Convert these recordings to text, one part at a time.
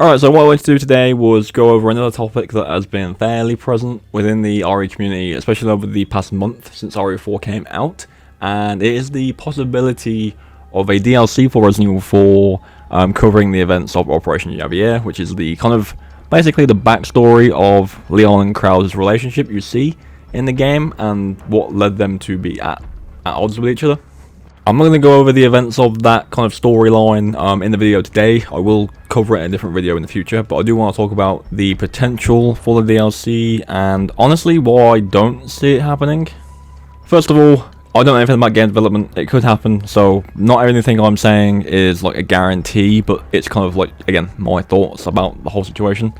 Alright, so what I wanted to do today was go over another topic that has been fairly present within the RE community, especially over the past month since RE4 came out, and it is the possibility of a DLC for Resident Evil 4 covering the events of Operation Javier, which is the kind of basically the backstory of Leon and Krause's relationship you see in the game and what led them to be at odds with each other. I'm not going to go over the events of that kind of storyline in the video today. I will cover it in a different video in the future, but I do want to talk about the potential for the DLC and honestly why I don't see it happening. First of all, I don't know anything about game development. It could happen, so not everything I'm saying is like a guarantee, but it's kind of like, again, my thoughts about the whole situation.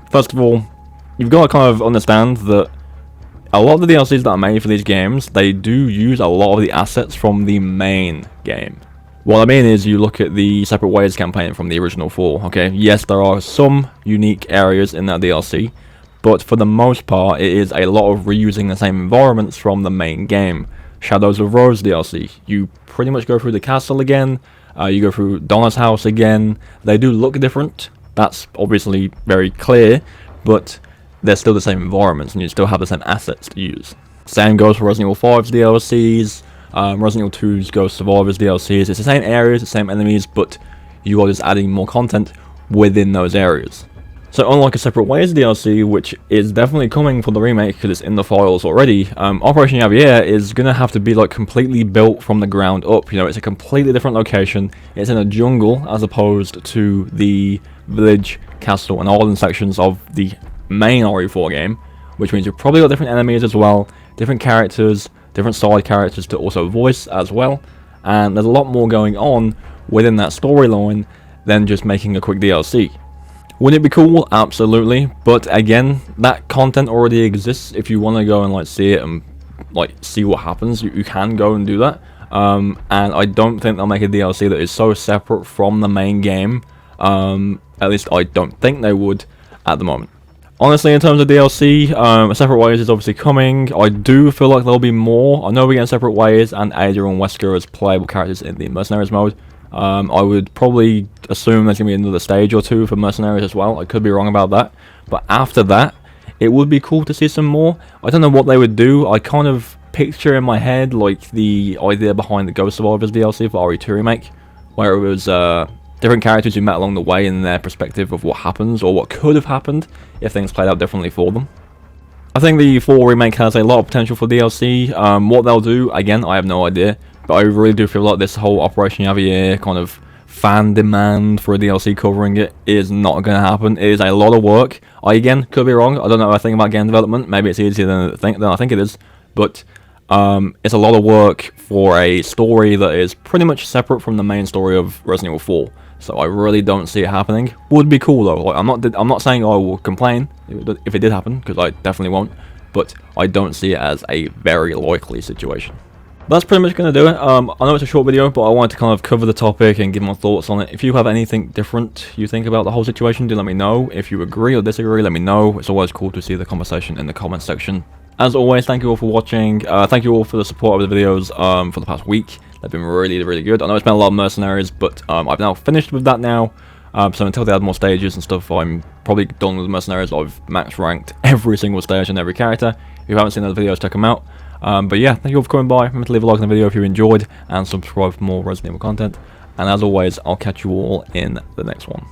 First of all, you've got to kind of understand that a lot of the DLCs that are made for these games, they do use a lot of the assets from the main game. What I mean is, you look at the Separate Ways campaign from the original 4, okay? Yes, there are some unique areas in that DLC, but for the most part, it is a lot of reusing the same environments from the main game. Shadows of Rose DLC, you pretty much go through the castle again, you go through Donna's house again. They do look different, that's obviously very clear, but they're still the same environments and you still have the same assets to use. Same goes for Resident Evil 5's DLCs, Resident Evil 2's Ghost Survivors DLCs. It's the same areas, the same enemies, but you are just adding more content within those areas. So unlike a Separate Ways DLC, which is definitely coming for the remake because it's in the files already, Operation Javier is going to have to be like completely built from the ground up. You know, it's a completely different location. It's in a jungle as opposed to the village, castle and island sections of the main RE4 game, which means you've probably got different enemies as well, different characters, different side characters to also voice as well, and there's a lot more going on within that storyline than just making a quick DLC. Wouldn't it be cool? Absolutely, but again, that content already exists. If you want to go and like see it and like see what happens, you can go and do that, and I don't think they'll make a DLC that is so separate from the main game. At least I don't think they would at the moment. Honestly, in terms of DLC, Separate Ways is obviously coming. I do feel like there'll be more. I know we get Separate Ways and Ada and Wesker as playable characters in the Mercenaries mode. I would probably assume there's going to be another stage or two for Mercenaries as well. I could be wrong about that. But after that, it would be cool to see some more. I don't know what they would do. I kind of picture in my head like the idea behind the Ghost Survivors DLC for RE2 Remake, where it was different characters you met along the way in their perspective of what happens or what could have happened if things played out differently for them. I think the 4 remake has a lot of potential for DLC. What they'll do, again, I have no idea, but I really do feel like this whole Operation Javier kind of fan demand for a DLC covering it is not going to happen. It is a lot of work. I, again, could be wrong. I don't know anything about game development. Maybe it's easier than I think it is, but it's a lot of work for a story that is pretty much separate from the main story of Resident Evil 4. So I really don't see it happening. Would be cool though. Like, I'm not saying I will complain if it did happen, because I definitely won't. But I don't see it as a very likely situation. That's pretty much going to do it. I know it's a short video, but I wanted to kind of cover the topic and give my thoughts on it. If you have anything different you think about the whole situation, do let me know. If you agree or disagree, let me know. It's always cool to see the conversation in the comment section. As always, thank you all for watching. Thank you all for the support of the videos for the past week. They've been really, really good. I know it's been a lot of Mercenaries, but I've now finished with that now. So until they add more stages and stuff, I'm probably done with Mercenaries. I've max ranked every single stage and every character. If you haven't seen those videos, check them out. But yeah, thank you all for coming by. Remember to leave a like on the video if you enjoyed, and subscribe for more Resident Evil content. And as always, I'll catch you all in the next one.